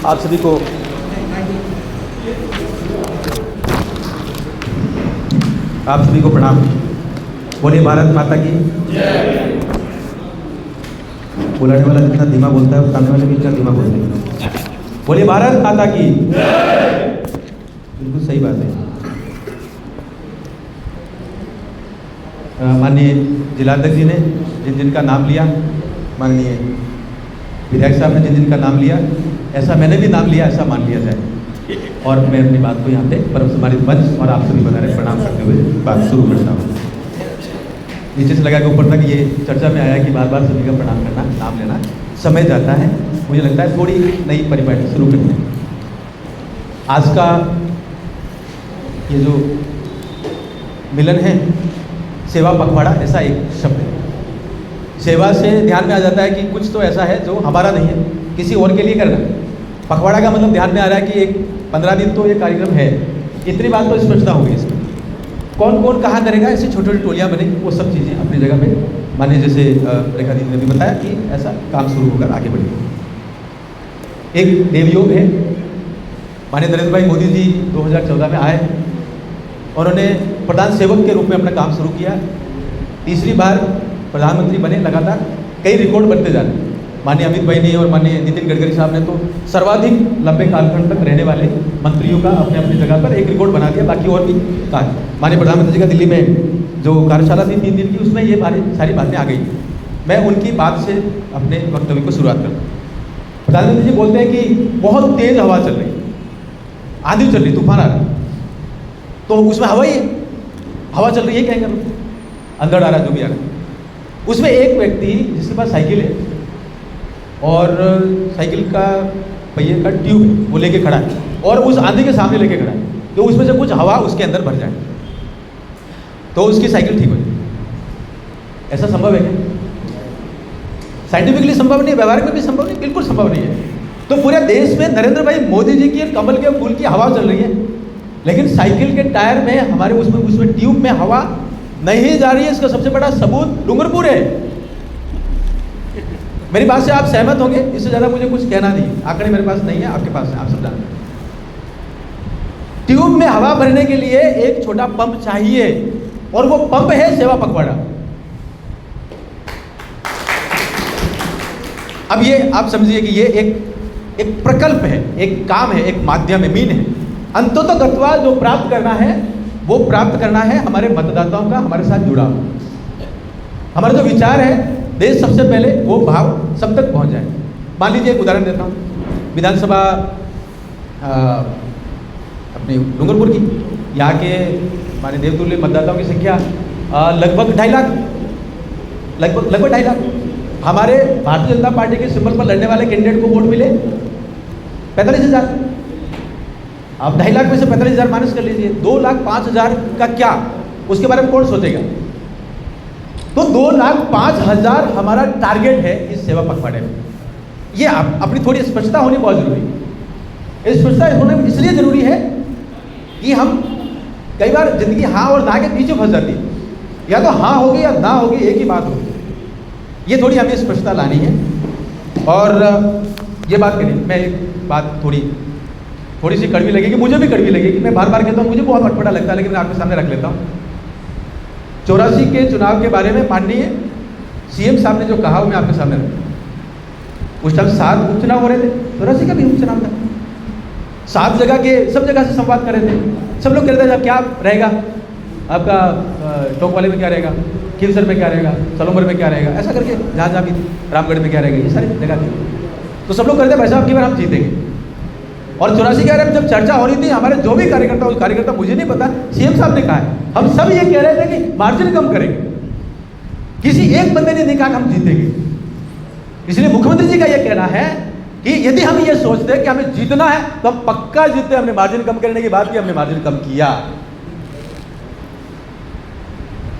आप सभी को प्रणाम। बोलिए भारत माता की। बुलाने वाला जितना धीमा बोलता है सामने वाले भी इतना धीमा बोलते हैं। बोलिए भारत माता की। बिल्कुल सही बात है। माननीय जिलाध्यक्ष जी ने जिन जिन का नाम लिया, माननीय विधायक साहब ने जिन जिन का नाम लिया, ऐसा मैंने भी नाम लिया, ऐसा मान लिया जाए। और मैं अपनी बात को यहाँ पे परम सम्मानित मंच और आप सभी वगैरह प्रणाम करते हुए बात शुरू करता हूँ। नीचे से लगा के ऊपर तक ये चर्चा में आया कि बार बार सभी का प्रणाम करना, नाम लेना समय जाता है। मुझे लगता है थोड़ी नई परिपाटी शुरू करते हैं। आज का ये जो मिलन है, सेवा पखवाड़ा, ऐसा एक शब्द है। सेवा से ध्यान में आ जाता है कि कुछ तो ऐसा है जो हमारा नहीं है, किसी और के लिए करना। पखवाड़ा का मतलब ध्यान में आ रहा है कि एक 15 दिन तो ये कार्यक्रम है। इतनी बात तो स्पष्टता होगी इसमें। कौन कौन कहाँ करेगा, ऐसी छोटी छोटी टोलियाँ बनेंगी, वो सब चीज़ें अपनी जगह पे माने, जैसे रेखा दीदी ने भी बताया कि ऐसा काम शुरू होकर आगे बढ़ेगा। एक देवयोग है। माननीय नरेंद्र भाई मोदी जी 2014 में आए, उन्होंने प्रधान सेवक के रूप में अपना काम शुरू किया। तीसरी बार प्रधानमंत्री बने, लगातार कई रिकॉर्ड बनते जा रहे हैं। माननीय अमित भाई ने और माननीय नितिन गडकरी साहब ने तो सर्वाधिक लंबे कालखंड तक रहने वाले मंत्रियों का अपने अपनी जगह पर एक रिकॉर्ड बना दिया। बाकी और भी कार्य, माननीय प्रधानमंत्री जी का दिल्ली में जो कार्यशाला थी 3 दिन की, उसमें ये सारी बातें आ गई। मैं उनकी बात से अपने वक्तव्य को शुरुआत करता हूँ। प्रधानमंत्री जी बोलते हैं कि बहुत तेज हवा चल रही, आंधी चल रही, तूफान आ रहा है, तो उसमें हवा ही है, हवा चल रही है, क्या करें, अंदर आ रहा जो भी आ रहा। उसमें एक व्यक्ति जिसके पास साइकिल है और साइकिल का पहिए का ट्यूब है, वो लेके खड़ा है और उस आंधी के सामने लेके खड़ा है कि उसमें से कुछ हवा उसके अंदर भर जाए तो उसकी साइकिल ठीक हो जाए। ऐसा संभव है क्या? साइंटिफिकली संभव नहीं, व्यवहारिक में भी संभव नहीं, बिल्कुल संभव नहीं है। तो पूरे देश में नरेंद्र भाई मोदी जी की कमल के फूल की हवा चल रही है, लेकिन साइकिल के टायर में हमारे उसमें ट्यूब में हवा नहीं जा रही है। इसका सबसे बड़ा सबूत डूंगरपुर है। मेरी बात से आप सहमत होंगे, इससे ज़्यादा मुझे कुछ कहना नहीं। आंकड़े मेरे पास नहीं है, आपके पास है, आप सब जानते हैं। ट्यूब में हवा भरने के लिए एक छोटा पंप चाहिए और वो पंप है सेवा पखवाड़ा। अब ये आप समझिए कि ये एक प्रकल्प है, एक काम है, एक माध्यम है, मीन है। अंततोगत्वा जो प्राप्त करना है वो प्राप्त करना है हमारे मतदाताओं का हमारे साथ जुड़ा। हमारा जो विचार है, देश सबसे पहले, वो भाव सब तक पहुंच जाए। मान लीजिए एक उदाहरण देता हूँ। विधानसभा अपनी डूंगरपुर की, यहाँ के हमारे देवतुल्य मतदाताओं की संख्या लगभग 2.5 लाख, लगभग 2.5 लाख। हमारे भारतीय जनता पार्टी के सिंबल पर लड़ने वाले कैंडिडेट को वोट मिले 45,000। आप 2.5 लाख में से 45,000 माइनस कर लीजिए, 2,05,000 का क्या, उसके बारे में कौन सोचेगा? तो 2,05,000 हमारा टारगेट है इस सेवा पखवाड़े में। ये अपनी थोड़ी स्पष्टता होनी बहुत जरूरी है। स्पष्टता होना इसलिए जरूरी है कि हम कई बार जिंदगी हाँ और ना के पीछे फंस जाती है। या तो हाँ होगी या ना होगी, एक ही बात होगी। ये थोड़ी हमें स्पष्टता लानी है। और ये बात करें, मैं एक बात थोड़ी सी कड़वी लगेगी, मुझे भी कड़वी लगेगी, मैं बार बार कहता हूँ, मुझे बहुत अटपटा लगता है, लेकिन मैं आपके सामने रख लेता हूँ। 84 के चुनाव के बारे में माननीय सीएम साहब ने जो कहा वो मैं आपके सामने रखता। उस टाइम 7 उपचुनाव हो रहे थे, 84 का भी उपचुनाव था। 7 जगह के, सब जगह से संवाद कर रहे थे। सब लोग कह रहे थे क्या रहेगा आपका, टोंक वाले में क्या रहेगा, खिलसर में क्या रहेगा, सलोमर में क्या रहेगा, ऐसा करके जहाँ जहाँ भी, रामगढ़ में क्या रहेगा, ये सारी जगह थी। तो सब लोग कहते हैं भाई साहब की बार हम जीतेंगे। और 84 के बारे में जब चर्चा हो रही थी, हमारे जो भी कार्यकर्ता, उस कार्यकर्ता मुझे नहीं पता, सीएम साहब ने कहा है, हम सब ये कह रहे थे कि मार्जिन कम करेंगे। किसी एक बंदे ने नहीं कहा कि हम जीतेंगे। इसलिए मुख्यमंत्री जी का यह कहना है कि यदि हम ये सोचते हैं कि हमें जीतना है तो हम पक्का जीतते। हमने मार्जिन कम करने की बात की, हमने मार्जिन कम किया।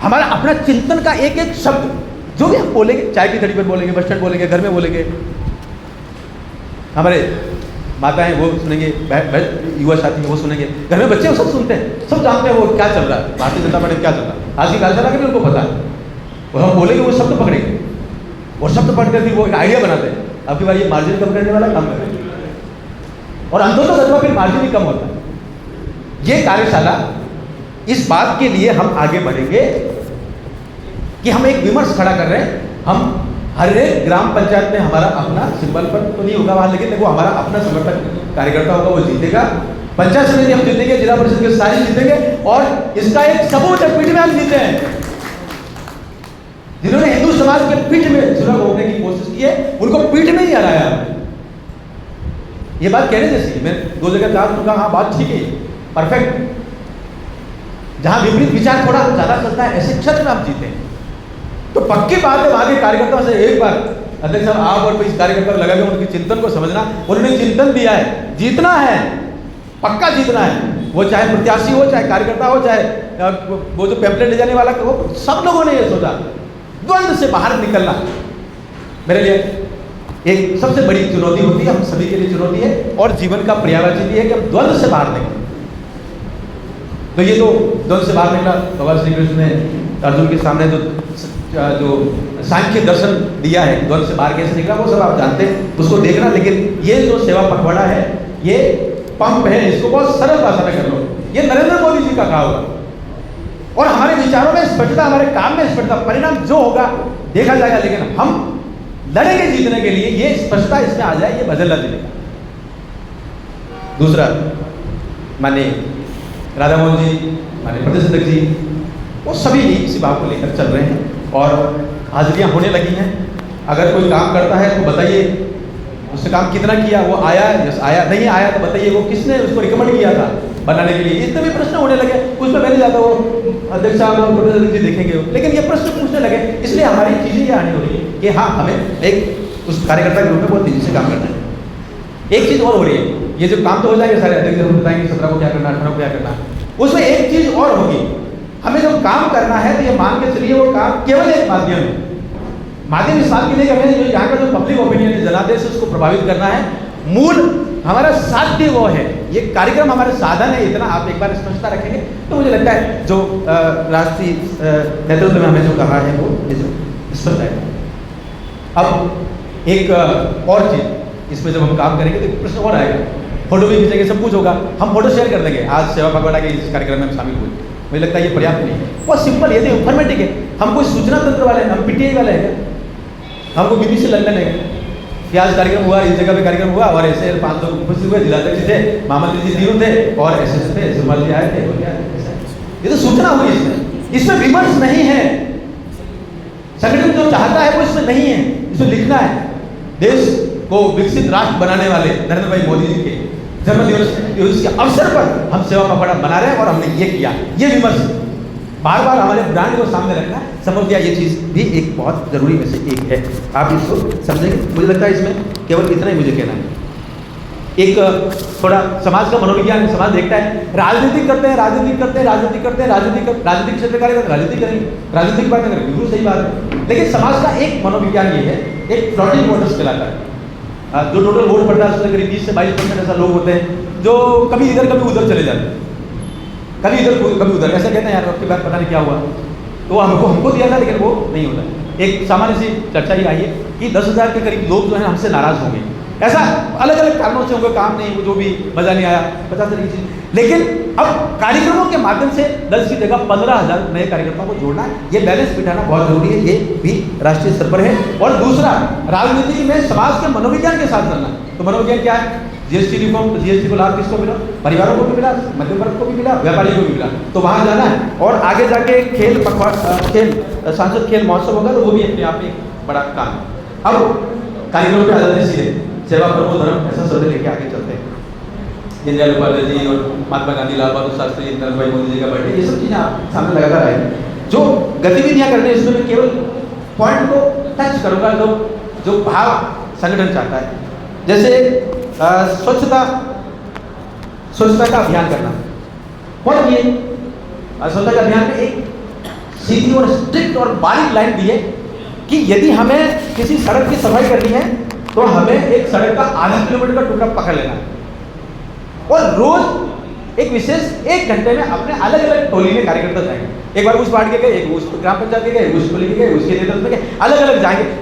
हमारा अपना चिंतन का एक एक शब्द जो भी हम बोलेंगे, चाय की थड़ी पर बोलेंगे, बस स्टैंड बोलेंगे, घर में बोलेंगे, हमारे माताएं वो सुनेंगे, युवा साथी वो सुनेंगे, घर में बच्चे वो सब सुनते हैं, सब जानते हैं वो क्या चल रहा है, भारतीय जनता पार्टी में क्या चल रहा है। आज की कार्यशाला के भी उनको पता है। और हम बोलेंगे, वो शब्द पकड़ेंगे, और शब्द पढ़ कर भी वो एक आइडिया बनाते हैं। अब की बार ये मार्जिन कम करने वाला काम करें। और अंततः अथवा फिर मार्जिन भी कम होता है। ये कार्यशाला इस बात के लिए हम आगे बढ़ेंगे कि हम एक विमर्श खड़ा कर रहे हैं। हम हर एक ग्राम पंचायत में हमारा अपना सिंबल पर तो नहीं होगा वहां, लेकिन देखो हमारा अपना समर्थक कार्यकर्ता होगा, वो जीतेगा। पंचायत समिति हम जीतेंगे, जिला परिषद के सारे जीतेंगे। और इसका एक सबूत है, पीठ में हम जीते हैं। जिन्होंने हिंदू समाज के पीठ में चुनाव होने की कोशिश की है, उनको पीठ में ही हराया। ये बात कहने जैसी, मैं 2 जगह कहा तो कहा हाँ बात ठीक है, परफेक्ट। जहां विपरीत विचार थोड़ा ज्यादा चलता है, ऐसे क्षेत्र में हम जीते हैं। तो पक्की बात है, वहां के कार्यकर्ताओं से एक बार अध्यक्ष साहब आप और इस कार्यकर्ता लगा के उनके चिंतन को समझना। उन्होंने चिंतन दिया है, जीतना है, पक्का जीतना है। वो चाहे प्रत्याशी हो, चाहे कार्यकर्ता हो, चाहे वो जो पैम्पलेट ले जाने वाला हो, सब लोगों ने ये सोचा द्वंद्व से बाहर निकलना मेरे लिए एक सबसे बड़ी चुनौती होती है, हम सभी के लिए चुनौती है। और जीवन का पर्यायवाची भी है कि हम द्वंद्व से बाहर निकलें। तो ये तो द्वंद्व से बाहर निकला, भगवान श्री कृष्ण ने अर्जुन के सामने जो सांख्य दर्शन दिया है, द्वंद्व से बाहर कैसे निकला वो सब आप जानते हैं, उसको देखना। लेकिन ये जो सेवा पखवाड़ा है, ये पंप है, इसको बहुत सरल भाषा में कर लो। ये नरेंद्र मोदी जी का कहा होगा, और हमारे विचारों में स्पष्टता, हमारे काम में स्पष्टता, परिणाम जो होगा देखा जाएगा। लेकिन हम लड़ेंगे जीतने के लिए, ये स्पष्टता इसमें आ जाए, ये बदलना जिलेगा। दूसरा, माननीय राधा मोहन जी, माननीय प्रदेश अध्यक्ष जी, वो सभी इसी बात को लेकर चल रहे हैं और हाजिरियां होने लगी हैं। अगर कोई काम करता है तो बताइए उसने काम कितना किया, वो आया, यस आया, नहीं आया तो बताइए वो किसने उसको रिकमेंड किया था बनाने के लिए। इतने भी प्रश्न होने लगे, कुछ तो मैंने जाता वो अध्यक्ष साहब और प्रदेश अध्यक्ष जी देखेंगे, लेकिन ये प्रश्न पूछने लगे। इसलिए हमारी चीज़ें ये आनी हो रही है कि हाँ, हमें एक उस कार्यकर्ता के रूप में बहुत तेजी से काम करना है। एक चीज़ और हो रही है, ये जो काम तो हो जाएंगे सारे अध्यक्ष जरूर बताएंगे 17 को क्या करना, 18 को क्या करना, उसमें एक चीज़ और होगी। हमें जो काम करना है तो ये मान के चलिए वो काम केवल एक माध्यम है। माध्यम इस बात के लिए हमें जो यहाँ का जो पब्लिक ओपिनियन है, जनादेश है, उसको प्रभावित करना है। मूल हमारा साध्य वो है, ये कार्यक्रम हमारे साधन है। इतना आप एक बार स्पष्टता रखेंगे तो मुझे लगता है जो राष्ट्रीय नेतृत्व में हमें जो कहा है वो स्पष्ट है। अब एक और चीज, इसमें जब हम काम करेंगे तो एक प्रश्न और आएगा, फोटो भी खींचेंगे, सब कुछ होगा, हम फोटो शेयर कर देंगे। आज सेवा पखवाड़ा के इस कार्यक्रम में हम शामिल हुए, मुझे लगता है ये पर्याप्त नहीं है। बहुत सिंपल, ये तो इंफॉर्मेटिक है। हम कोई सूचना तंत्र वाले हैं, हम पीटीआई वाले हैं, हमको BBC लंदन है कि आज कार्यक्रम हुआ, इस जगह पे कार्यक्रम हुआ और ऐसे 5 लोग उपस्थित हुए, जिलाध्यक्ष थे, महामंत्री जी तीनों थे और ऐसे थे, सुरपाल जी आए थे। ये तो सूचना हुई, इसमें विमर्श नहीं है। संगठन जो चाहता है वो इसमें नहीं है, इसमें लिखना है देश को विकसित राष्ट्र बनाने वाले नरेंद्र भाई मोदी जी के जन्म दिवस के अवसर पर हम सेवा पखवाड़ा बना रहे हैं और हमने ये किया। ये विमर्श बार बार हमारे ब्रांड को सामने रखना, समझ गया, ये चीज़ भी एक बहुत जरूरी में से एक है। आप इसको समझेंगे, मुझे लगता है इसमें केवल इतना ही मुझे कहना है। एक थोड़ा समाज का मनोविज्ञान, समाज देखता है राजनीति करते हैं, राजनीति करते हैं, राजनीति करते हैं, राजनीतिक क्षेत्र कार्य राजनीति करेंगे, राजनीतिक बातें करेंगे, बिल्कुल सही बात है। लेकिन समाज का एक मनोविज्ञान ये है, एक फ्लोटिंग वोटर्स कहलाता है। जो टोटल वोट पड़ता है उसमें करीब 20 से 22% ऐसा लोग होते हैं जो कभी इधर कभी उधर चले जाते हैं, कभी इधर कभी उधर। ऐसा कहते हैं यार आपके बाद पता नहीं क्या हुआ, तो हमको दिया था लेकिन वो नहीं होता। एक सामान्य सी चर्चा ये आई है कि 10,000 के करीब लोग जो है हमसे नाराज होंगे, ऐसा अलग अलग कारणों से होंगे, काम नहीं, जो भी मजा नहीं आया, 50 तरह की चीज। लेकिन अब कार्यक्रमों के माध्यम से 10 की जगह 15,000 नए कार्यकर्ताओं को जोड़ना, ये बैलेंस बिठाना बहुत जरूरी है, ये भी राष्ट्रीय स्तर पर है। और दूसरा, राजनीति में समाज के मनोविज्ञान के साथ चलना। तो मनोविज्ञान क्या है? जीएसटी रिफॉर्म, तो जीएसटी को लाभ किसको मिला? परिवारों को भी मिला, मध्यम वर्ग को भी मिला, व्यापारियों को भी मिला। तो वहां जाना है और आगे जाके खेल सांसद खेल महोत्सव होगा, तो वो भी अपने आप में बड़ा काम है। अब कार्यक्रम पे आजादी सीधे सेवा परमो धर्म, ऐसा शब्द लेके आगे चलते हैं। दीनदयाल उपाध्याय जी और महात्मा गांधी, लाल बहादुर शास्त्री, नरेंद्र भाई मोदी जी का बर्थडे, ये सब चीजें आप सामने लगातार आए। जो गतिविधियां करने, इसमें मैं केवल पॉइंट को टच करूंगा जो भाव संगठन चाहता है। जैसे स्वच्छता का अभियान करना, और ये स्वच्छता का अभियान में एक सीधी और स्ट्रिक्ट और बारीक लाइन दी है कि यदि हमें किसी सड़क की सफाई करनी है तो हमें एक सड़क का आधा किलोमीटर का टुकड़ा पकड़ लेना है और रोज एक विशेष 1 घंटे में अपने अलग अलग टोली में कार्यकर्ता जाएंगे। एक बार उस वार्ड के गए, एक उस ग्राम पंचायत के गए, उस टोली के गए, उसके नेतृत्व में गए, अलग अलग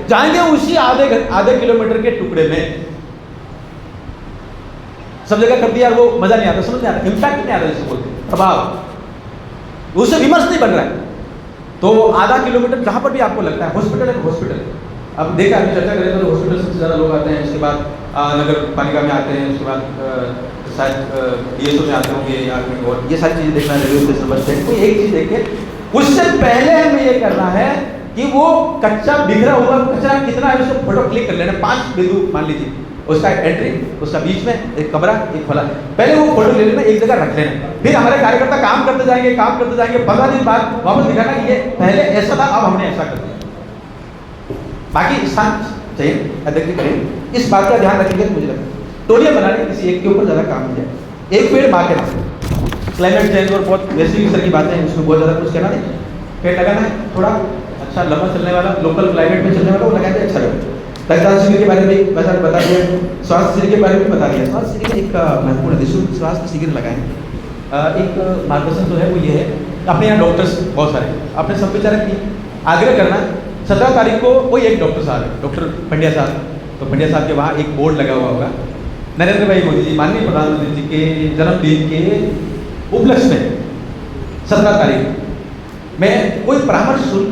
जाएंगे उसी आधे किलोमीटर के टुकड़े में। सब जगह कर दिया, वो मजा नहीं आता, समझ नहीं आता, इम्पैक्ट नहीं आता, जिसको बोलते हैं प्रभाव, उससे विमर्श नहीं बन रहा है। तो आधा किलोमीटर जहाँ पर भी आपको लगता है हॉस्पिटल है, हॉस्पिटल। अब देखा अभी चर्चा करें तो हॉस्पिटल सबसे ज़्यादा लोग आते हैं, उसके बाद नगर पालिका में आते हैं, उसके बाद शायद DSO में आते होंगे या कहीं और, ये सारी चीज़ें देखना है, रेलवे स्टेशन बस स्टैंड। कोई एक चीज़ देखे, उससे पहले हमें ये करना है कि वो कच्चा बिखरा हुआ कचरा कितना है उसको फोटो क्लिक कर लेना, 5 बिंदु मान लीजिए, उसका एंट्री, उसका बीच में एक कमरा, एक फला, पहले वो फोटो ले लेना, एक जगह रख लेना। फिर हमारे कार्यकर्ता काम करते जाएंगे, 15 दिन बाद वापस दिखाना कि ये पहले ऐसा था, अब हमने ऐसा कर दिया। बाकी स्थान चाहिए अध्यक्ष करें, इस बात का ध्यान रखेंगे तो मुझे लगता है टोलियां बनाने किसी एक के ऊपर ज़्यादा काम नहीं जाए। एक पेड़ माँ के नाम, क्लाइमेट चेंज और बहुत वैश्विक स्तर की बातें हैं, उसमें बहुत ज़्यादा कुछ कहना नहीं, पेड़ लगाना है, थोड़ा अच्छा लंबा चलने वाला, लोकल क्लाइमेट में चलने वाला, वो लगाएंगे, अच्छा लगेगा। रक्तदान शिविर के बारे में वैसा बता दिया, स्वास्थ्य शिविर के बारे में बता दिया। स्वास्थ्य शिविर एक महत्वपूर्ण निःशुल्क स्वास्थ्य शिविर लगाएंगे। एक मार्गदर्शन जो है वो ये है, अपने यहाँ डॉक्टर्स बहुत सारे, अपने सब विचारक की आग्रह करना, 17 तारीख को कोई एक डॉक्टर साहब है, डॉक्टर पंड्या साहब, तो पंड्या साहब के वहाँ एक बोर्ड लगा हुआ होगा, नरेंद्र भाई मोदी जी, माननीय प्रधानमंत्री जी के जन्मदिन के उपलक्ष्य में 17 तारीख में कोई परामर्श शुल्क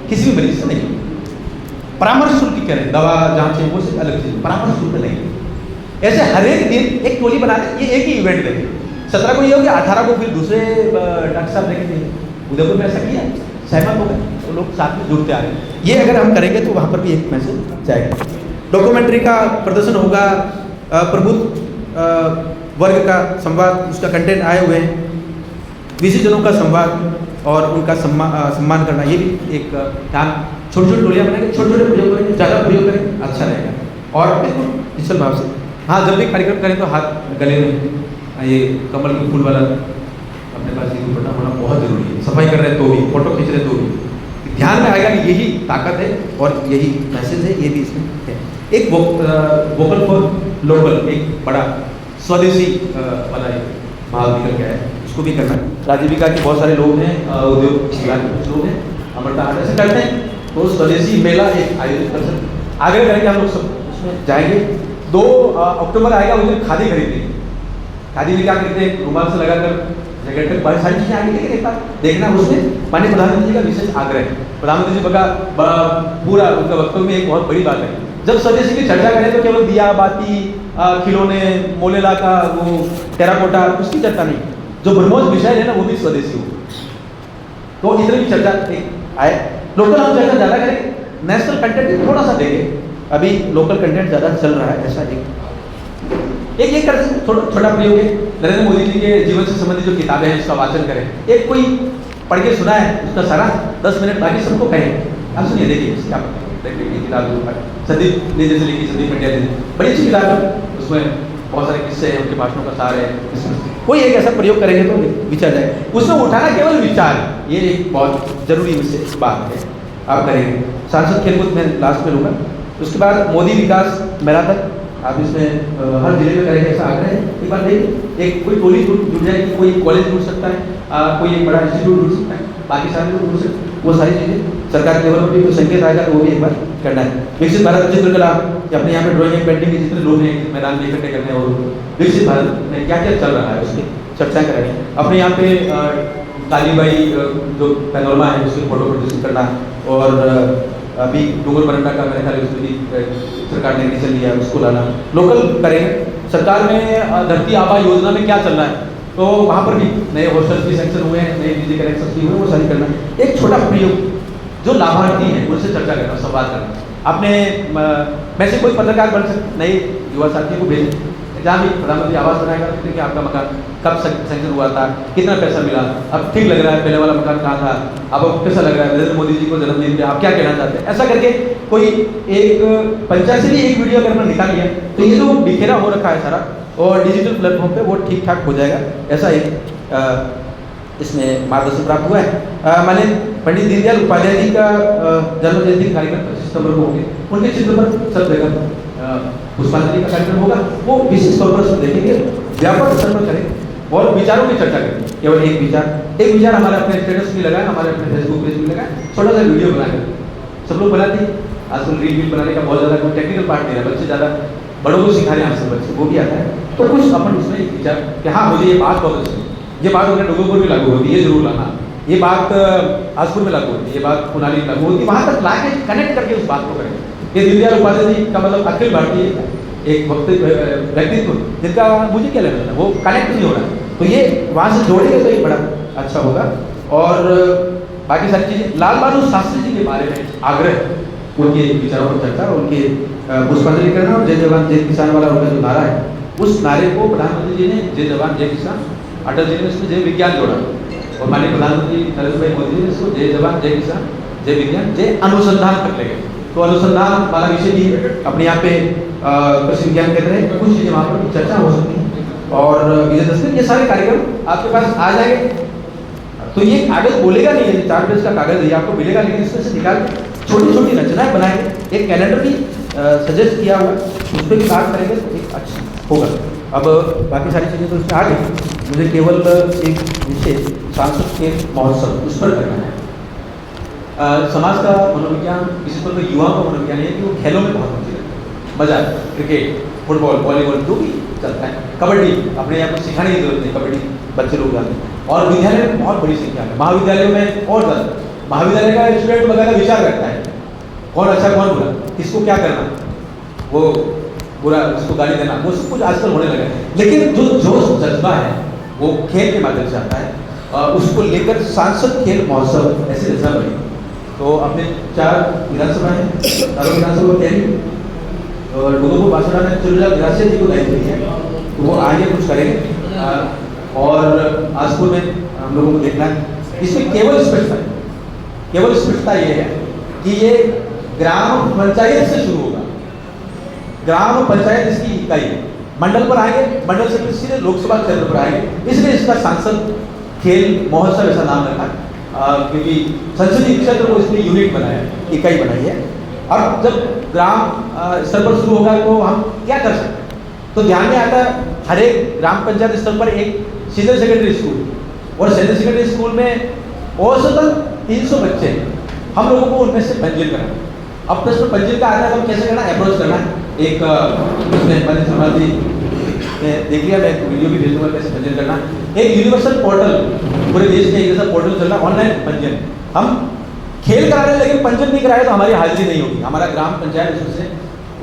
किसी भी मरीज से नहीं, परामर्श शुल्क की करें, दवा जांचें वो सिर्फ अलग चीज, परामर्श शुल्क नहीं। ऐसे हर एक दिन एक टोली बना दें, ये एक ही इवेंट देंगे, 17 को ये हो गया, 18 को फिर दूसरे डॉक्टर साहब देखेंगे। उदयपुर में ऐसा किया, सहमत हो गए, तो लोग साथ में जुड़ते आ रहे हैं। ये अगर हम करेंगे तो वहाँ पर भी एक मैसेज जाएगा। डॉक्यूमेंट्री का प्रदर्शन होगा, प्रबुद्ध वर्ग का संवाद, उसका कंटेंट आए हुए हैं, विशेषजनों का संवाद और उनका सम्मान करना, ये भी एक काम, छोटी छोटी टोलियाँ बनाएंगे, छोटे छोटे प्रयोग करेंगे, ज़्यादा प्रयोग करें, अच्छा रहेगा। और बिल्कुल निश्चल भाव से, हाँ जब भी कार्यक्रम करें तो हाथ गले में ये कमल के फूल वाला अपने पास ये दुपट्टा होना बहुत जरूरी है। सफाई कर रहे हैं तो भी, फोटो खींच रहे हैं तो भी ध्यान में आएगा कि यही ताकत है और यही मैसेज है, ये भी इसमें है। एक वोकल फॉर लोकल, एक बड़ा स्वदेशी वाला एक भाव निकल गया है, उसको भी करना है। राजीविका के बहुत सारे लोग हैं, उद्योग विभाग के कुछ लोग हैं, अमरता हाट ऐसे करते हैं, तो स्वदेशी मेला एक आयोजित कर सकते, आगे करेंगे हम लोग सब उसमें जाएंगे। 2 अक्टूबर आएगा, उस दिन खादी खरीदेंगे, खादी में क्या खरीदते हैं, रुमाल से लगाकर जैकेट तक बहुत सारी चीज़ें आगे, लेकिन एक बार देखना उसमें माननीय प्रधानमंत्री जी का विशेष आग्रह है। प्रधानमंत्री जी का पूरा उनका वक्तव्य में एक बहुत बड़ी बात है, जब स्वदेशी की चर्चा करें तो केवल दिया बाती, खिलौने, मोलेला का वो टेराकोटा, उसकी चर्चा नहीं, जो ब्रह्मोस विषय है ना वो भी स्वदेशी हो, तो इधर की चर्चा एक आए। लोकल हम चर्चा ज़्यादा करेंगे, नेशनल कंटेंट थोड़ा सा देंगे, अभी लोकल कंटेंट ज़्यादा चल रहा है, ऐसा एक कर छोटा प्रयोग है। नरेंद्र मोदी जी के जीवन से संबंधित जो किताबें हैं उसका वाचन करें, एक कोई पढ़ के सुना है उसका सारा 10 मिनट, बाकी सबको कहें, आप सुनिए, देखिए क्या किताब संदीप ने जैसे लिखी, संदीप पंड्या जी, बड़ी अच्छी किताब है, उसमें बहुत सारे किस्से हैं, उनके भाषणों का सार है। कोई एक ऐसा प्रयोग करेंगे तो विचार जाए, उसमें उठाना केवल विचार, ये एक बहुत जरूरी विशेष बात है, आप करेंगे। सांसद खेलकूद में लास्ट में लूँगा, उसके बाद मोदी विकास मैराथन आप इसमें हर जिले में करेंगे, ऐसा आग्रह है। एक बार देखिए, एक कोई टोली जुड़ जाएगी, कोई कॉलेज जुड़ सकता है, कोई एक बड़ा इंस्टीट्यूट जुड़ सकता है, बाकी सारे लोग जुड़ सकते हैं, वो सारी चीज़ें सरकार के लेवल पर भी कोई संकेत आएगा तो वो भी एक बार करना है। विकसित भारत चित्रकला, अपने यहाँ पे ड्राइंग एंड पेंटिंग के जितने लोग हैं मैदान में इकट्ठे करने, और विकसित भारत में क्या क्या चल रहा है उसकी चर्चाएँ करेंगे। अपने यहाँ पे कालीबाई जो पैनोरमा है उसकी फोटो प्रदर्शन करना, और अभी डूंगर बरंडा का मेरे ख्याल उसमें भी सरकार ने डिसीजन लिया है, उसको लाना, लोकल करेंगे। सरकार में धरती आबा योजना में क्या चल रहा है, तो वहाँ पर भी नए हॉस्टल्स भी सैंक्शन हुए हैं, नए बिजली कनेक्शन भी हुए, वो सारी करना। एक छोटा प्रयोग, जो लाभार्थी हैं उनसे चर्चा करना, संवाद करना। आपने में से कोई पत्रकार बन सकते, नए युवा साथियों को भेजें, जहाँ भी प्रधानमंत्री आवास बनाएगा तो कि आपका मकान कब सैंक्शन हुआ था, कितना पैसा मिला, अब ठीक लग रहा है, पहले वाला मकान कहाँ था, अब कैसा लग रहा है, नरेंद्र मोदी जी को जन्मदिन पे आप क्या कहना चाहते हैं, ऐसा करके कोई एक पंचायत से भी एक वीडियो अगर मैं निकाल लिया तो ये जो बिखेरा हो रखा है सारा, और डिजिटल प्लेटफॉर्म पे वो ठीक ठाक हो जाएगा, ऐसा एक इसमें मार्गदर्शन प्राप्त हुआ है। माने पंडित दीनदयाल उपाध्याय जी का जन्म जयंती कार्यक्रम 25 सितंबर को होंगे, उनके चित्र पर सब जगह पुष्पांजलि का कार्यक्रम होगा, वो विशेष तौर पर देखेंगे, व्यापक स्तर पर करें और विचारों की चर्चा करें। केवल एक विचार हमारे अपने स्टेटस भी लगाए, हमारे अपने फेसबुक पेज भी लगाए, छोटा सा वीडियो बनाकर सब लोग बनाते हैं। आजकल रील बनाने का बहुत ज़्यादा कोई टेक्निकल पार्ट नहीं है, बच्चे ज़्यादा बड़ों को सिखा रहे हैं आपसे बच्चे, वो भी आता है। तो कुछ अपन उसमें एक विचार कि हाँ मुझे ये बात बहुत अच्छी, ये बात उन्हें डूंगरपुर में लागू होती है, ये जरूर लाना, ये बात आजपुर में लागू होती है, ये बात कुनाली में लागू होती है, वहाँ तक ला के कनेक्ट करके उस बात को करें। ये दीनदयाल उपाध्याय जी का मतलब अखिल भारतीय एक व्यक्तित्व जिनका मुझे क्या लगता है वो कनेक्ट नहीं हो रहा, तो ये वहाँ से जोड़ेंगे तो ये बड़ा अच्छा होगा। और बाकी सारी चीज़ें लाल बहादुर शास्त्री जी के बारे में आग्रह, उनके विचारों पर चर्चा, उनके पुष्पांजलि करना और जय जवान जय किसान वाला उनका जो नारा है, उस नारे को प्रधानमंत्री जी ने जय जवान जय किसान, अटल जी ने उसमें जय विज्ञान जोड़ा और माननीय प्रधानमंत्री नरेंद्र भाई मोदी जी ने इसको जय जवान जय किसान जय विज्ञान जय अनुसंधान तक ले गए। तो अनुसंधान वाला विषय भी अपने यहाँ पे कृषि विज्ञान कर रहे हैं, कुछ चीज़ें वहाँ पर चर्चा हो सकती है और विजय ये सारे कार्यक्रम आपके पास आ जाएंगे। तो ये कागज बोलेगा नहीं है, 4 पेज का कागज है आपको मिलेगा, लेकिन इसमें से निकाल छोटी छोटी रचनाएं बनाएंगे, एक कैलेंडर भी सजेस्ट किया हुआ है, उस पर भी बात करेंगे तो एक अच्छा होगा। अब बाकी सारी चीज़ें तो उसमें आ गई, मुझे केवल एक विषय सांस्कृतिक महोत्सव उस पर करना है। समाज का मनोविज्ञान, विशेष तौर पर युवाओं का मनोविज्ञान है कि वो खेलों में बहुत रुचि रखते हैं, मजा, क्रिकेट, फुटबॉल, वॉलीबॉल जो भी चलता है, कबड्डी अपने यहाँ को सिखाने की जरूरत नहीं, कबड्डी बच्चे लोग जानते हैं। और विद्यालय में बहुत बड़ी संख्या है, महाविद्यालयों में और ज़्यादा, महाविद्यालय का स्टूडेंट वगैरह विचार करता है कौन अच्छा कौन बुरा, किसको क्या करना, वो बुरा उसको गाली देना, वो सब कुछ आजकल होने लगा है। लेकिन जो जोश जज्बा है वो खेल के माध्यम से आता है, उसको लेकर सांसद खेल महोत्सव ऐसे रचना बनी। तो अपने 4 विधानसभा है, चारों विधानसभा तैयारी और डूंगरपुर बांसवाड़ा में चुनिंदा विधायक जी को दायित्व दिया है, तो वो आगे कुछ करेंगे। और आजपुर में हम लोगों को देखना है, इसमें केवल स्पष्टता ये है कि ये ग्राम पंचायत से शुरू होगा, ग्राम पंचायत इसकी इकाई है, मंडल पर आएंगे, मंडल से सीधे लोकसभा क्षेत्र पर आएंगे, इसलिए इसका सांसद खेल महोत्सव ऐसा नाम रखा, क्योंकि संसदीय क्षेत्र को इसने यूनिट बनाया, इकाई बनाई है। अब जब ग्राम स्तर पर शुरू होगा तो हम क्या कर सकते हैं, तो ध्यान में आता है हर एक ग्राम पंचायत स्तर पर एक सीनियर सेकेंडरी स्कूल, और सीनियर सेकेंडरी स्कूल में औसतन 300 बच्चे हैं, हम लोगों को उनमें से पंजीयन करना। अब प्रश्न पंजीयन का आता है, तो कैसे करना, अप्रोच करना। एक देख लिया, मैं वीडियो भी भेज दूंगा कैसे पंजीयन करना। एक यूनिवर्सल पोर्टल पूरे देश में एक जैसा पोर्टल चल रहा है, ऑनलाइन पंजीयन। हम खेल करा रहे हैं लेकिन पंजीयन नहीं कराए तो हमारी हाजिरी नहीं होगी, हमारा ग्राम पंचायत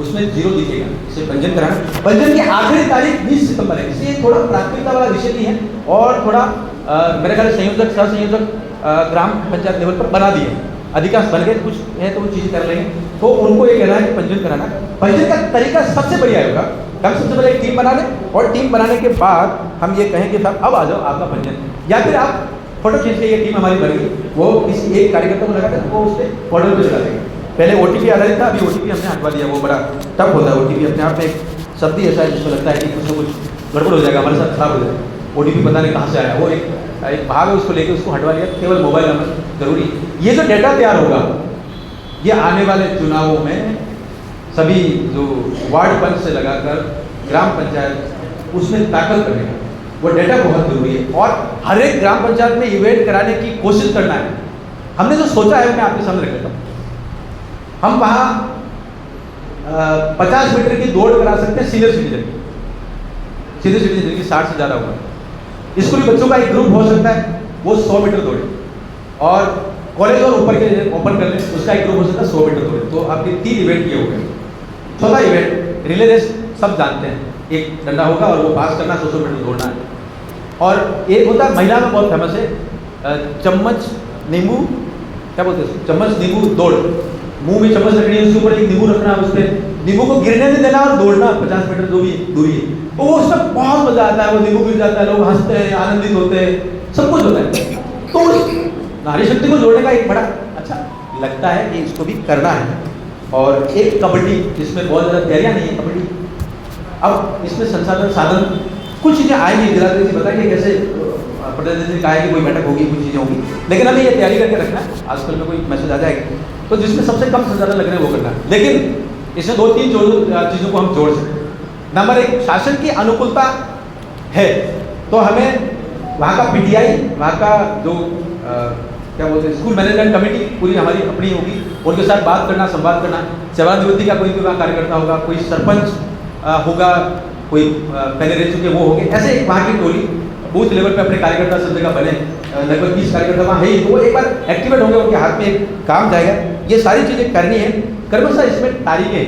उसमें 0 दिखेगा। इसे पंजीयन कराना, पंजीयन की आखिरी तारीख 20 सितंबर है, इसलिए थोड़ा प्राथमिकता वाला विषय भी है और थोड़ा मेरे ख्याल संयोजक सह संयोजक ग्राम पंचायत लेवल पर बना दिए, अधिकांश बन गए, कुछ है तो वो चीज़ कर लेंगे। तो उनको ये कहना है कि पंजीयन कराना, पंजीयन का तरीका सबसे बढ़िया होगा, हम सबसे पहले एक टीम बना लें और टीम बनाने के बाद हम ये कहें कि साहब अब आ जाओ आपका पंजीयन, या फिर आप फोटो खींच के ये टीम हमारी बन गई, वो किसी एक कार्यकर्ता को लगाकर वो उस पर पोर्टल पर चला देंगे। पहले OTP आधारित था, अभी OTP हमने हटवा दिया, वो बड़ा टफ होता है OTP, अपने आप में एक शब्द ही ऐसा है जिसमें लगता है कि कुछ ना कुछ गड़बड़ हो जाएगा, हमारे साथ खराब हो जाएगा। OTP पता नहीं कहाँ से आया, वो एक भाग है, उसको लेके उसको हटवा लिया, केवल मोबाइल नंबर जरूरी। ये जो डेटा तैयार होगा ये आने वाले चुनावों में सभी जो वार्ड पंच से लगाकर ग्राम पंचायत उसमें दाखिल करेगा, वो डेटा बहुत जरूरी है। और हर एक ग्राम पंचायत में इवेंट कराने की कोशिश करना है। हमने जो सोचा है मैं आपके सामने रख देता हूँ, हम वहाँ 50 मीटर की दौड़ करा सकते हैं सीनियर सिटीजन की 60 से ज़्यादा होगा। स्कूली बच्चों का एक ग्रुप हो सकता है, वो 100 मीटर दौड़े, और कॉलेज और ऊपर के ओपन कर लें उसका एक ग्रुप हो सकता है 100 मीटर दौड़े। तो आपके 3 इवेंट किए हो गए। चौथा इवेंट रिले रेस, सब जानते हैं, एक डंडा होगा और वो पास करना, 100 मीटर दौड़ना है। और एक होता है महिला में बहुत फेमस है, चम्मच नींबू, क्या बोलते हैं, चम्मच नींबू दौड़, मुंह में चम्मच रखनी है, उसके ऊपर एक नींबू रखना, उस पर नींबू को गिरने नहीं देना और दौड़ना 50 मीटर जो भी दूरी है। तो वो उसमें बहुत मजा आता है, वो नींबू गिर जाता है, लोग हंसते हैं, आनंदित होते हैं, सब कुछ होता है। तो उस नारी शक्ति को जोड़ने का एक बड़ा अच्छा लगता है कि इसको भी करना है। और एक कबड्डी, जिसमें बहुत ज़्यादा तैयारियाँ नहीं है कबड्डी, अब इसमें संसाधन साधन कुछ चीज़ें आएंगी, जिलाधिकारी जी बताएंगे कैसे, प्रधानमंत्री जी कहा है कि कोई बैठक होगी, कुछ चीज़ें होंगी, लेकिन हमें ये तैयारी करके रखना है, आजकल में कोई मैसेज आ जाएगा तो जिसमें सबसे कम संसाधन लग रहे हैं वो करना है। लेकिन इसमें 2-3 चीज़ों को हम जोड़ सकते हैं। नंबर 1, शासन की अनुकूलता है तो हमें वहाँ का PTI, वहाँ का जो क्या बोलते हैं स्कूल मैनेजमेंट कमेटी पूरी हमारी अपनी होगी, उनके साथ बात करना, संवाद करना। सेवानिवृत्ति का कोई भी वहाँ कार्यकर्ता होगा, कोई सरपंच होगा, कोई पहले रह चुके वो हो गए, ऐसे एक वहाँ की टोली बूथ लेवल पे अपने कार्यकर्ता सब जगह बने, लगभग 20 कार्यकर्ता वहाँ है ही, तो वो एक बार एक्टिवेट होंगे, उनके हाथ में एक काम जाएगा, ये सारी चीज़ें करनी है। क्रमशः इसमें तारीखें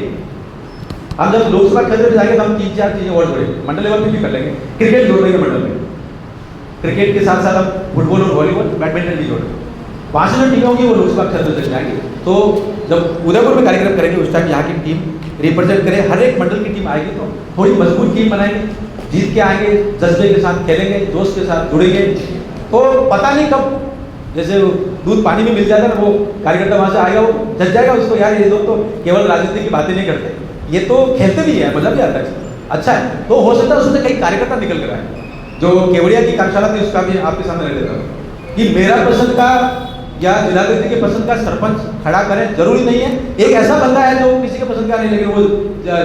हम जब लोकसभा क्षेत्र में जाएंगे तो हम 3-4 चीज़ें और जोड़ेंगे, मंडल लेवल पे भी कर लेंगे, क्रिकेट जोड़ देंगे मंडल में, क्रिकेट के साथ साथ हम फुटबॉल और वॉलीबॉल बैडमिंटन भी जोड़ेंगे। वहाँ से जो टीमें होंगी वो लोकसभा क्षेत्र तक जाएंगी। तो जब उदयपुर में कार्यक्रम करेंगे उस टाइम यहाँ की टीम रिप्रेजेंट करे, हर एक मंडल की टीम आएगी तो थोड़ी मजबूत टीम बनाएंगे, जीत के आएंगे, जज्बे के साथ खेलेंगे, जोश के साथ जुड़ेंगे। तो पता नहीं कब जैसे दूध पानी में मिल जाता है ना, वो कार्यकर्ता वहाँ से आएगा, वो जज जाएगा उसको, यार ये लोग तो केवल राजनीति की बातें नहीं करते, ये तो खेलते भी है, मजा भी आता है, अच्छा है। तो हो सकता है उसमें कई कार्यकर्ता निकल कर आए। जो केवड़िया की कार्यशाला थी उसका भी आपके सामने रख देता हूँ कि मेरा पसंद का या जिलाधिकारी के पसंद का सरपंच खड़ा करें, जरूरी नहीं है। एक ऐसा बंदा है जो किसी के पसंद का नहीं, लेकिन वो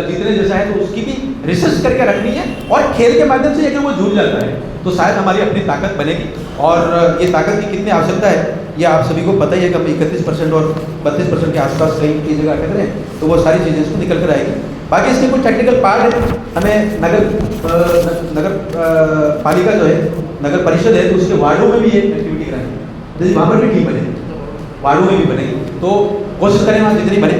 जीतने जैसा है, तो उसकी भी रिसर्च करके रखनी है, और खेल के माध्यम से अगर वो जुड़ जाता है तो शायद हमारी अपनी ताकत बनेगी। और ये ताकत की कितनी आवश्यकता है ये आप सभी को पता ही है कि हम 31% और 32% के आसपास कहीं की जगह अटक रहे हैं, तो वो सारी चीज़ें इसको निकल कर आएगी। बाकी इसके कुछ टेक्निकल पार्ट है, हमें नगर पालिका जो है, नगर परिषद है, तो उसके वार्डों में भी ये एक्टिविटी कराएंगे, जैसे वहाँ पर भी टीम बनेगी, वार्डों में भी बनेगी, तो कोशिश करें वहाँ जितनी बने।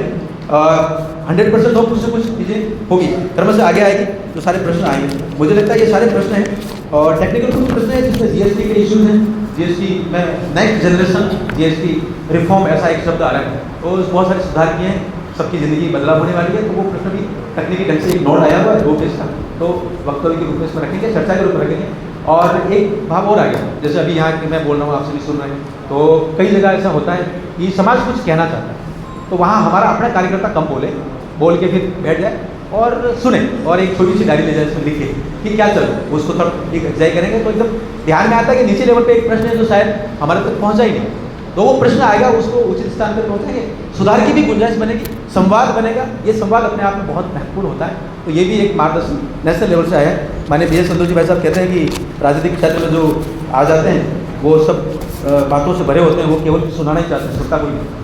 100% हो, कुछ से कुछ चीज़ें होगी, क्रमशः आगे आएगी, जो सारे प्रश्न आएंगे। मुझे लगता है ये सारे प्रश्न हैं, और टेक्निकल कुछ प्रश्न है जिसमें जीएसटी के इश्यूज हैं, जीएसटी में नेक्स्ट जनरेशन जीएसटी रिफॉर्म ऐसा एक शब्द आ रहा है, तो बहुत सारे सुधार किए हैं, सबकी ज़िंदगी बदलाव होने वाली है, तो वो प्रश्न भी तकनीकी ढंग से एक नोट आया हुआ है 2 पेज का, तो वक्तव्य के रूप में इसमें रखेंगे, चर्चा के रूप में रखेंगे। और एक भाव और आ गया, जैसे अभी यहाँ कि मैं बोल रहा हूँ, आपसे भी सुन रहे हैं, तो कई जगह ऐसा होता है कि समाज कुछ कहना चाहता है, तो वहाँ हमारा अपना कार्यकर्ता कम बोल के फिर बैठ जाए और सुने, और एक छोटी सी डायरी ले जाए, उसमें लिखे कि क्या चल, उसको थोड़ा एक एग्जाई करेंगे, तो एकदम ध्यान में आता है कि नीचे लेवल पे एक प्रश्न है जो शायद हमारे तक पहुँचा ही नहीं, तो वो प्रश्न आएगा, उसको उचित स्थान पर पहुँचाएंगे, सुधार की भी गुंजाइश बनेगी, संवाद बनेगा। ये संवाद अपने आप में बहुत महत्वपूर्ण होता है, तो ये भी एक मार्गदर्शन नेशनल लेवल से आया है। माननीय बी एस संतोष जी भाई साहब कहते हैं कि राजनीतिक क्षेत्र में जो आ जाते हैं वो सब बातों से भरे होते हैं, वो केवल सुनाना ही चाहते हैं, सुनता कोई नहीं।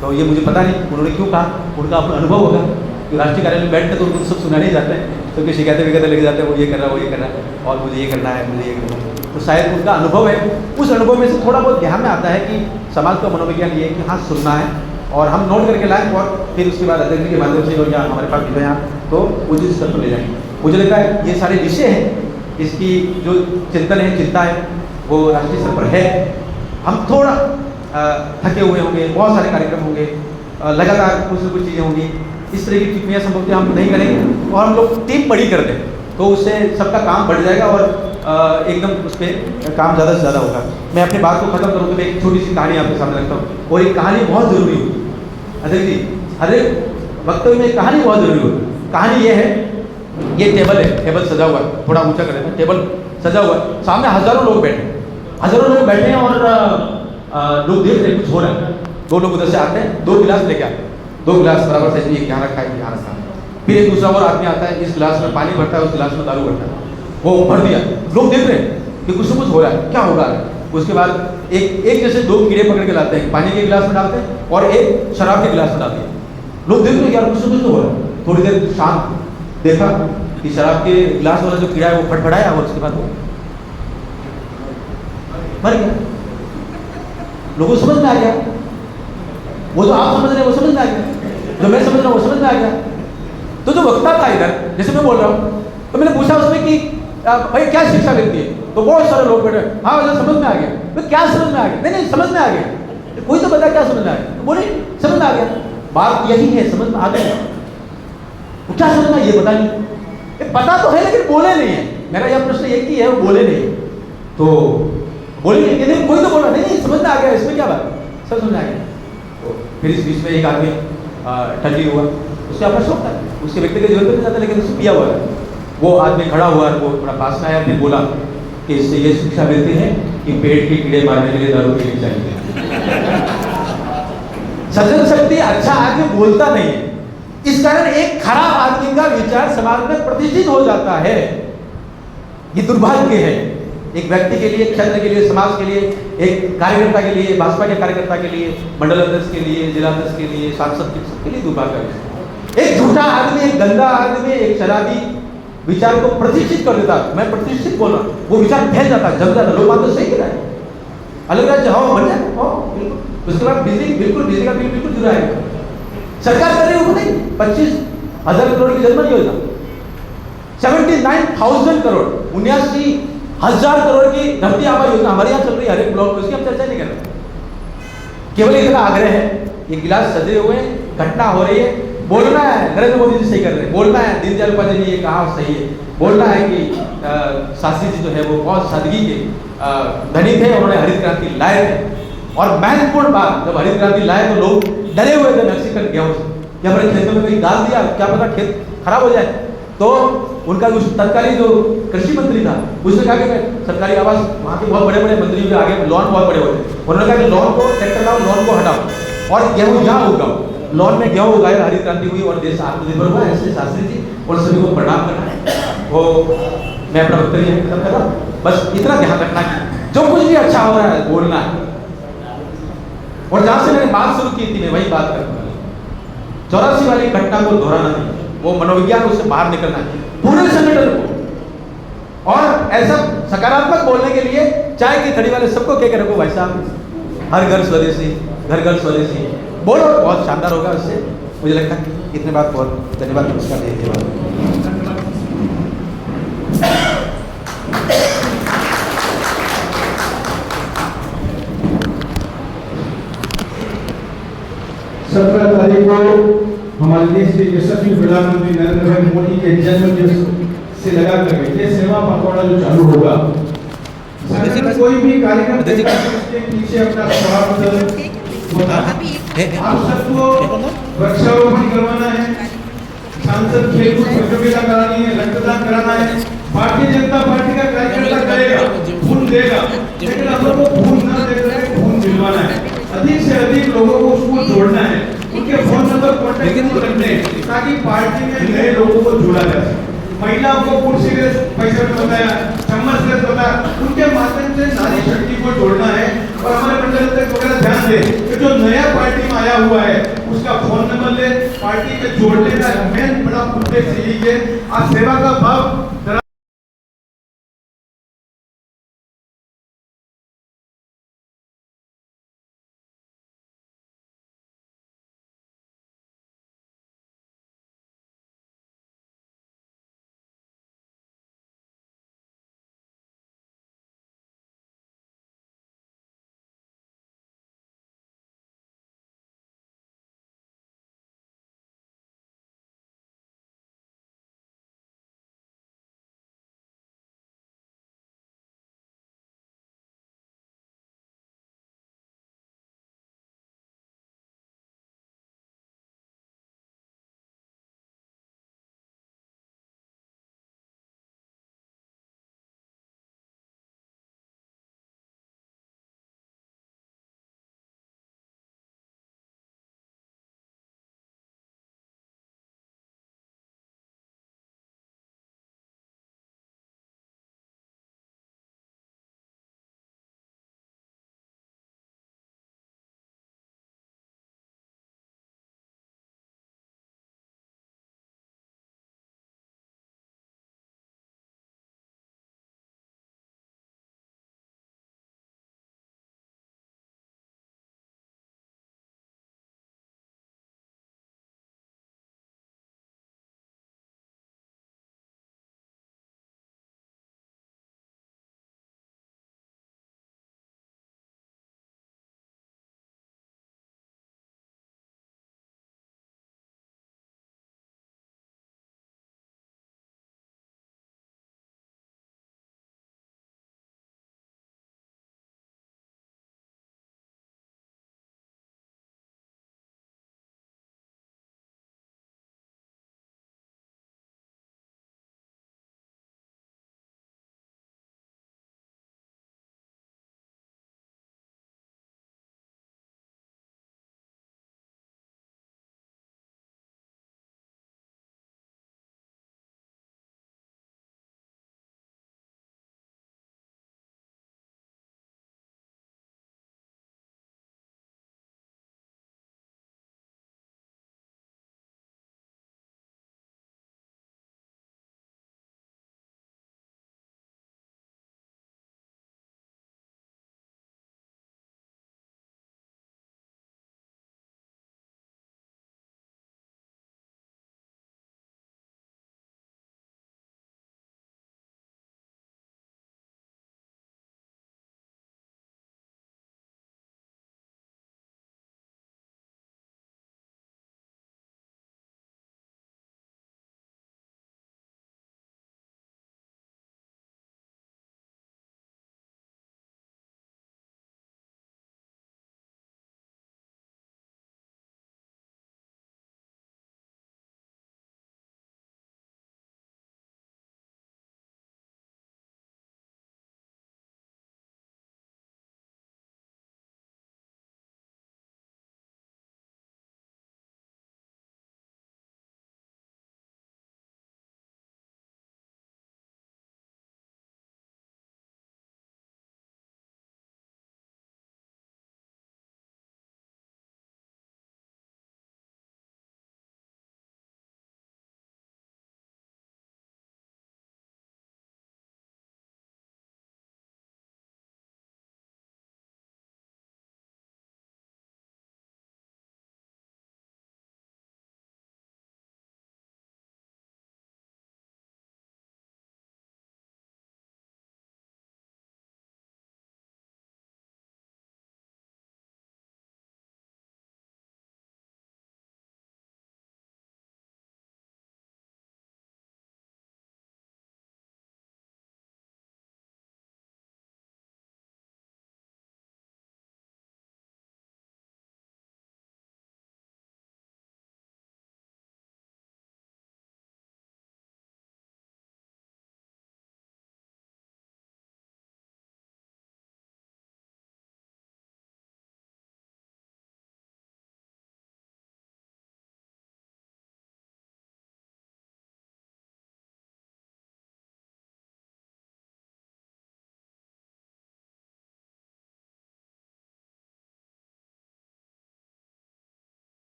तो ये मुझे पता नहीं उन्होंने क्यों कहा, उनका अपना अनुभव होगा कि राष्ट्रीय कार्यालय में बैठते तो उनको सब सुनाने ही जाते हैं, तो कि शिकायतें विकायतें लेके जाते हैं, वो ये कर रहा है, वो ये कर रहा है, और मुझे ये करना है, मुझे ये करना है, तो शायद उनका अनुभव है, उस अनुभव में से थोड़ा बहुत ध्यान में आता है कि समाज का मनोविज्ञान ये है कि हाँ सुनना है, और हम नोट करके लाएँ, और फिर उसके बाद अध्यक्ष के माध्यम से या हमारे पास जो यहाँ तो उचित स्तर पर ले जाएंगे। मुझे लगता है ये सारे विषय हैं, इसकी जो चिंतन है, चिंता है, वो राष्ट्रीय स्तर पर है। हम थोड़ा थके हुए होंगे, बहुत सारे कार्यक्रम होंगे, लगातार कुछ न कुछ चीज़ें होंगी, इस तरह की टिप्पणियाँ संभवतः हम नहीं करेंगे, और हम लोग टीम बड़ी कर दें तो उससे सबका काम बढ़ जाएगा, और एकदम उस पर काम ज़्यादा से ज़्यादा होगा। मैं अपनी बात को खत्म करूँ तो मैं एक छोटी सी कहानी आपके सामने रखता हूँ, और एक कहानी बहुत ज़रूरी होगी अध्यक्ष जी, हर एक वक्तव्य में कहानी बहुत ज़रूरी होगी। कहानी ये है, ये टेबल है, टेबल सजा हुआ है, थोड़ा ऊंचा कर देते हैं, टेबल सजा हुआ है, सामने हज़ारों लोग बैठे हैं, और लोग देख रहे कुछ हो रहा है। 2 लोग उधर से आते हैं, 2 गिलास लेके आते हैं, 2 गिलास बराबर साइज में, एक यहाँ रखा है, यहाँ रखा है, फिर एक दूसरा और आदमी आता है, इस गिलास में पानी भरता है, उस गिलास में दारू भरता है, वो भर दिया, लोग देख रहे हैं कि कुछ न कुछ हो रहा है, क्या होगा। उसके बाद एक जैसे 2 कीड़े पकड़ के लाते हैं, पानी के गिलास में डालते हैं, और एक शराब के गिलास में डालते हैं, लोग देख रहे हैं यार कुछ न कुछ तो हो रहा है। थोड़ी देर शांत देखा कि शराब के गिलास वाला जो कीड़ा है वो फटफटाया, और उसके बाद वो मर गया। लोगों को समझ में आ गया, वो जो आप समझ रहे हैं वो समझ में आ गया, जो मैं समझ रहा हूँ वो समझ में आ गया। तो जो वक्ता था इधर, जैसे मैं बोल रहा हूँ, तो मैंने पूछा उसमें कि भाई क्या शिक्षा मिलती है, तो बहुत सारे लोग बैठे, हाँ वैसे समझ में आ गया। तो क्या समझ में आ गया? नहीं समझ में आ गया, कोई तो बता क्या समझ में आ गया, तो बोले समझ में आ गया। बात यही है, समझ में आ गया, क्या समझ में ये बता नहीं, पता तो है लेकिन बोले नहीं है। मेरा यह प्रश्न एक ही है, वो बोले नहीं, तो बोले नहीं, कोई तो बोला नहीं समझ में आ गया, इसमें क्या बात, सब समझ में आ गया। तो फिर इस बीच में एक आदमी ठंडी हुआ, उससे अपना शौक था, उसके व्यक्तिगत जीवन में नहीं जाता, लेकिन उसको पिया हुआ है। वो आदमी खड़ा हुआ, वो थोड़ा पास में आया, फिर बोला कि इससे ये शिक्षा मिलती है कि पेट के कीड़े मारने के लिए दारू पीनी चाहिए। सजन शक्ति अच्छा आदमी बोलता नहीं है, इस कारण एक खराब आदमी का विचार समाज में प्रतिष्ठित हो जाता है। ये दुर्भाग्य है, एक व्यक्ति के लिए, क्षेत्र के लिए, समाज के लिए, एक कार्यकर्ता के लिए, भाजपा के कार्यकर्ता के लिए, मंडल अध्यक्ष के लिए, जिला अध्यक्ष के लिए, सांसद के लिए दुर्भाग्य है। एक झूठा आदमी, एक गंदा आदमी, एक शराबी विचार को प्रतिष्ठित कर देता, मैं प्रतिष्ठित बोल रहा हूँ, वो विचार फैल जाता, जम जाता, लोग बात तो सही कह रहा है, अलग राज्य हो बन जाए हो बिल्कुल। उसके बाद बिजली का बिल बिल्कुल जुड़ा है, सरकार कर रही है वो नहीं, 25,000 करोड़ की जनमन योजना, 79,000 करोड़, 79,000 करोड़ की धरती आबा योजना हमारे यहाँ चल रही है, हर एक ब्लॉक में, उसकी हम चर्चा नहीं कर रहे। केवल इतना आग्रह है, ये गिलास सजे हुए हैं, घटना हो रही है, बोलना है, नरेंद्र मोदी जी सही कर रहे हैं, बोलना है, दीनदयाल उपाध्याय जी ये कहा सही है, बोलना है कि शास्त्री जी जो है वो बहुत सादगी के धनी थे, उन्होंने हरित क्रांति लाए थे। और महत्वपूर्ण बात, जब हरित क्रांति लाए तो लोग डरे हुए थे मैक्सिकन गेहूं से कि हमारे खेतों में कहीं डाल दिया, क्या पता खेत खराब हो जाए। तो उनका उस तत्कालीन जो कृषि मंत्री था उसने कहा कि मैं सरकारी आवास, वहाँ के बहुत बड़े बड़े मंत्रियों के आगे लॉन बहुत बड़े होते, उन्होंने कहा कि लॉन को ट्रैक्टर लाओ, लॉन को हटाओ और गेहूँ यहाँ उगाओ, लॉन में गेहूँ उगाए, हरित क्रांति हुई और देश आत्मनिर्भर हुआ। ऐसे शास्त्री जी और सभी को प्रणाम करना है। वो मैं अपना वक्तव्य खत्म कर रहा हूँ, बस इतना ध्यान रखना कि जो कुछ भी अच्छा हो रहा है बोलना है, और जहां से मैंने बात शुरू की थी मैं वही बात करूंगा, 84 वाली घटना को दोहराना नहीं, वो मनोविज्ञान उससे बाहर निकलना है पूरे संगठन को, और ऐसा सकारात्मक बोलने के लिए चाय की थड़ी वाले सबको कह के रखो भाई साहब, हर घर स्वदेशी, घर घर स्वदेशी बोलो, बहुत शानदार होगा। उससे मुझे लगता है इतने बात, बहुत धन्यवाद, नमस्कार, धन्यवाद। सत्रह तारीख को हमारे देश के यशस्वी प्रधानमंत्री नरेंद्र भाई मोदी के जन्म दिवस से लगा करके ये सेवा पखवाड़ा जो चालू होगा, कोई भी कार्यक्रम उसके पीछे अपना स्वार्थ होता है। आप सबको वृक्षारोपण करवाना है, सांसद खेलकूद प्रतियोगिता करानी है, रक्तदान कराना है, भारतीय जनता पार्टी का कार्यकर्ता करेगा, खून देगा, लेकिन हम लोग को खून न देकर खून दिलवाना है, अधिक से अधिक लोगों को उसको जोड़ना है, उनके फोन नंबर कॉन्टेक्ट रखने हैं ताकि पार्टी में नए लोगों को जोड़ा जा सके। महिलाओं को कुर्सी के पैसे में बताया, चम्मच से बताया, उनके माध्यम से नारी शक्ति को जोड़ना है। और हमारे मंडल अध्यक्ष वगैरह ध्यान दे कि जो नया पार्टी में आया हुआ है उसका फोन नंबर ले, पार्टी में जोड़ने का मेन बड़ा उद्देश्य यही है। आज सेवा का भाव